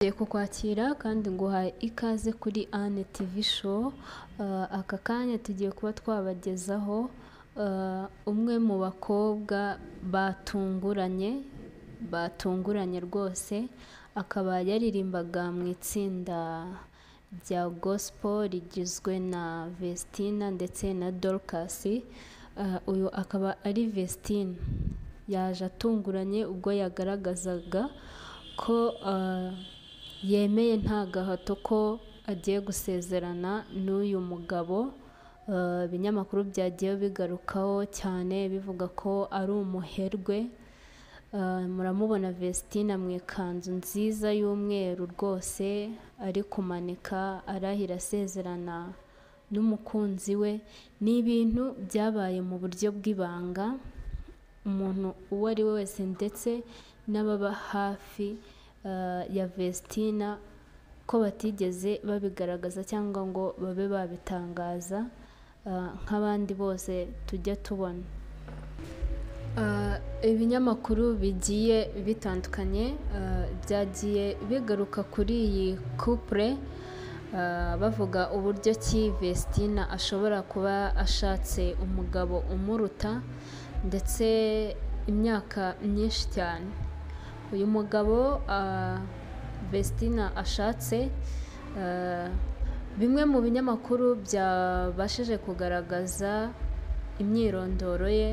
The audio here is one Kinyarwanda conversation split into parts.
Ngiye kukwakira kandi nguhaye ikaze kuri Anne TV show. Aka kanya tugiye kuba twabagezaho umwe mu bakobwa batunguranye rwose, akaba yaririmbaga mu itsinda rya gospel rigizwe na Vestina ndetse na Dorcas. Uyu akaba ari Vestine, yaje atunguranye ubwo yagaragazaga ko yemeye nta gahato ko agiye gusezerana n'uyu mugabo. Ibinyamakuru byagiye bigarukaho cyane bivuga ko ari umuherwe. Muramubona Vestina mu ikanzu nziza y'umweru rwose, ari kumanika arahira asezerana n'umukunzi we. Ni ibintu byabaye mu buryo bw'ibanga, umuntu uwo ari we wese ndetse n'ababa hafi ya Vestina ko batigeze babigaragaza cyangwa ngo babe babitangaza nk'abandi bose tujya tubona. Ibinyamakuru bigiye bitandukanye byagiye bigaruka kuri iyi couple, bavuga uburyo ki Vestina ashobora kuba ashatse umugabo umuruta ndetse imyaka myinshi cyane. Uyu mugabo Vestina ashatse, bimwe mu binyamakuru byabashije kugaragaza imyirondoro ye,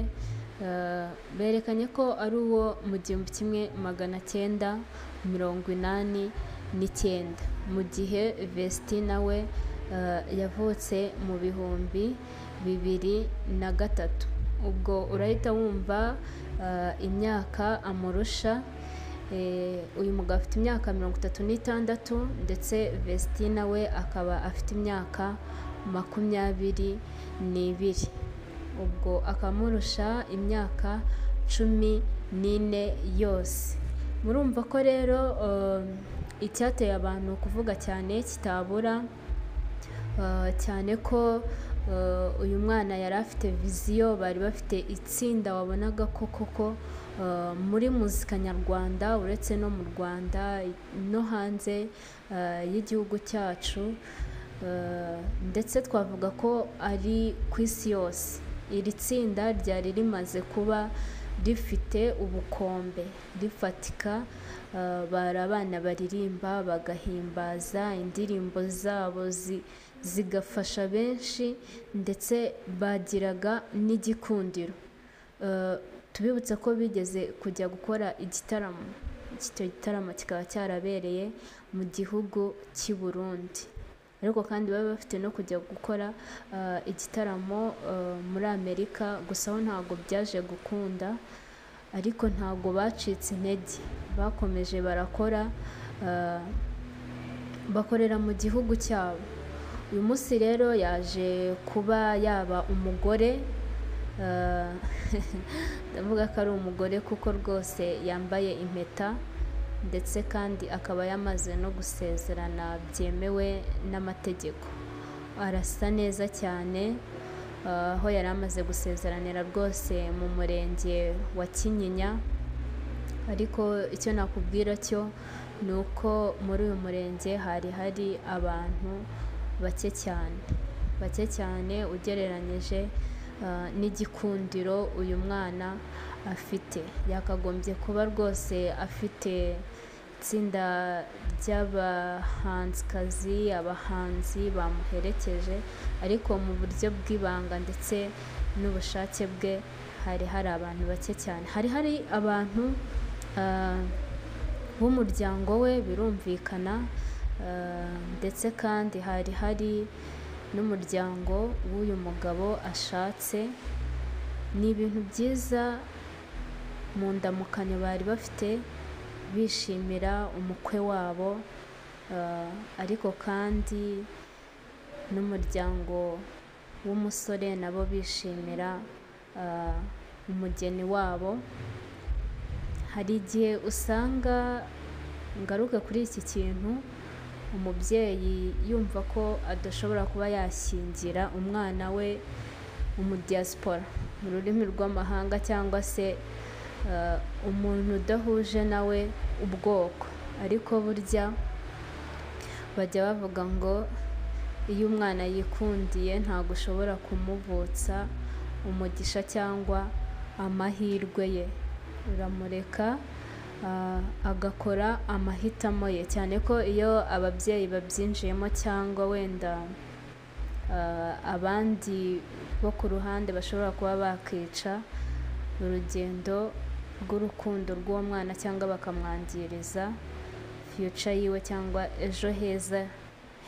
berekanye ko ari uwo mu 1989, mu gihe Vestina we yavutse mu 2003. ubwo urahita wumva imyaka amurusha. Uyu mugabo afite imyaka 36 ndetse Vestina we akaba afite imyaka 22, ubwo akamurusha imyaka 14 yose. Murumva ko rero icyateye abantu kuvuga cyane kitabura, cyane ko uyu mwana yari afite viziyo, bari bafite itsinda wabonaga ko koko muri muzika nyarwanda, uretse no mu Rwanda no hanze y'igihugu cyacu, ndetse twavuga ko ari ku isi yose. Iri tsinda ryari rimaze kuba rifite ubukombe, rifatika. Bari abana baririmba bagahimbaza, indirimbo zabo zigafasha benshi ndetse bagiraga n'igikundiro. Tubibutse ko bigeze kujya gukora igitaramo, icyo gitaramo kikaba cyarabereye mu gihugu cy'i Burundi, ariko kandi baba bafite no kujya gukora igitaramo muri Amerika, gusa ho ntabwo byaje gukunda, ariko ntabwo bacitse intege, bakomeje barakora, bakorera mu gihugu cyabo. Uyu munsi rero yaje kuba yaba umugore, ndavuga ko ari umugore kuko rwose yambaye impeta ndetse kandi akaba yamaze no gusezerana byemewe n'amategeko. Arasa neza cyane, aho yari amaze gusezeranira rwose mu murenge wa Kinyinya, ariko icyo nakubwira cyo ni uko muri uyu murenge hari abantu bake cyane ugereranyije n'igikundiro uyu mwana afite. Yakagombye kuba rwose afite itsinda ry'abahanzikazi, abahanzi bamuherekeje, ariko mu buryo bw'ibanga ndetse n'ubushake bwe hari abantu bake cyane. Hari abantu b'umuryango we birumvikana, ndetse kandi hari n'umuryango w'uyu mugabo ashatse. Ni ibintu byiza mu ndamukanyo bari bafite, bishimira umukwe wabo, ariko kandi n'umuryango w'umusore nabo bishimira umugeni wabo. Hari igihe usanga, ngaruka kuri iki kintu, umubyeyi yumva ko adashobora kuba yashyingira umwana we umudiyasipora mu rurimi rw'amahanga, cyangwa se umuntu udahuje nawe ubwoko, ariko burya bajya bavuga ngo iyo umwana yikundiye ntabwo ushobora kumuvutsa umugisha cyangwa amahirwe ye, uramureka agakora amahitamo ye, cyane ko iyo ababyeyi babyinjiyemo cyangwa wenda abandi bo ku ruhande bashobora kuba bakica urugendo rw'urukundo rw'uwo mwana cyangwa bakamwangiriza future yiwe cyangwa ejo heza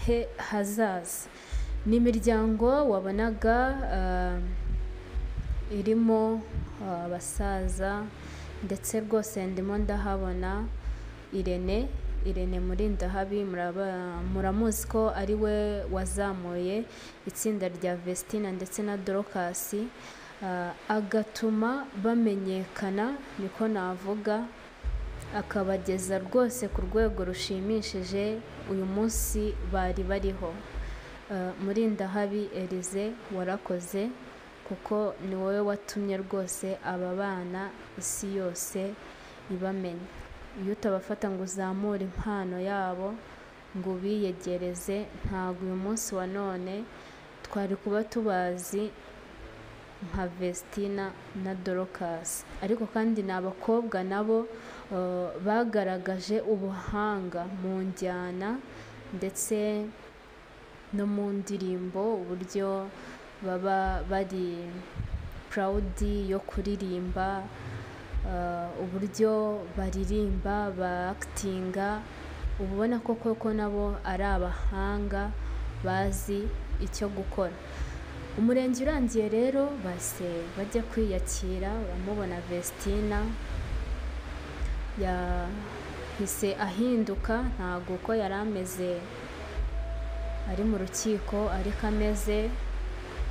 he hazaza. Ni imiryango wabonaga irimo abasaza, ndetse rwose ndimo ndahabona Irene Murindahabi, muramuzi ko ari we wazamuye itsinda rya Vestina ndetse na Dorcas, agatuma bamenyekana, niko navuga, akabageza rwose ku rwego rushimishije uyu munsi bari bariho. Murindahabi Elize, warakoze, kuko ni wowe watumye rwose aba bana isi yose ibamenya. Iyo utabafata ngo uzamure impano yabo ngo ubiyegereze, ntabwo uyu munsi wa none twari kuba tubazi nka Vestina na Dorcas. Ariko kandi ni abakobwa nabo bagaragaje ubuhanga mu njyana ndetse no mu ndirimbo, uburyo baba bari proud yo kuririmba, uburyo baririmba, actinga, ubona ko koko nabo ari abahanga bazi icyo gukora. Umurenge urangiye rero base bajya kwiyakira, uramubona Vestina yahise ahinduka, ntabwo uko yari ameze ari mu rukiko ariko ameze,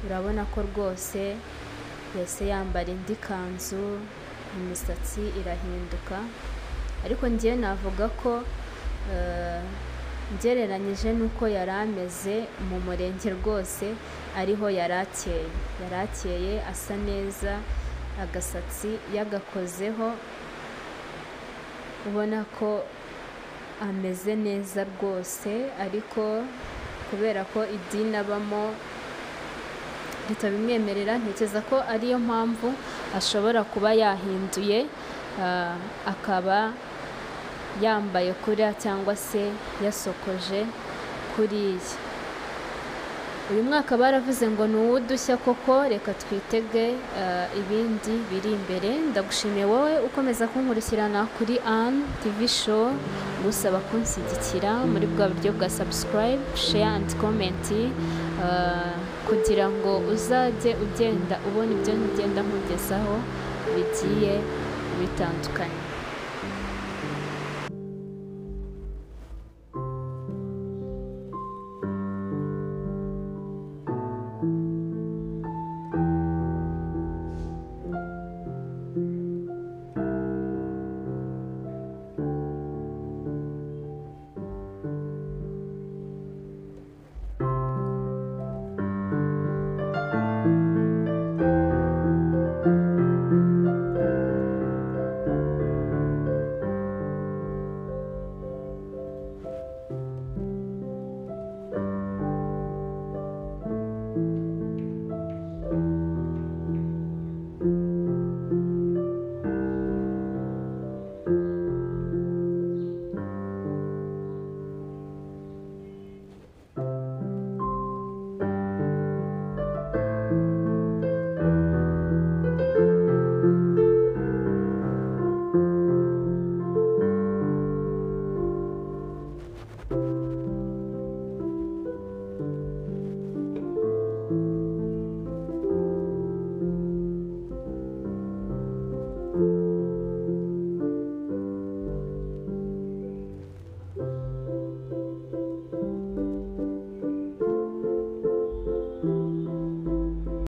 urabona ko rwose yahise yambara indi kanzu, imisatsi irahinduka. Ariko njye navuga ko ngereranyije n'uko yari ameze mu murenge rwose ariho yari akeye, asa neza, agasatsi yagakozeho, ubona ko ameze neza rwose. Ariko kubera ko idini abamo ritabimwemerera, ntekereza ko ariyo mpamvu ashobora kuba yahinduye akaba yambaye kuriya cyangwa se yasokoje kuriya. Uyu mwaka baravuze ngo ni uw'udushya koko, reka twitege ibindi biri imbere. Ndagushimiye wowe ukomeza kunkurikirana kuri Anne TV show, gusaba kunshyigikira muri bwa buryo bwa subscribe, share and comment, kugira ngo uzajye ugenda ubona ibyo ngenda nkugezaho bigiye bitandukanye.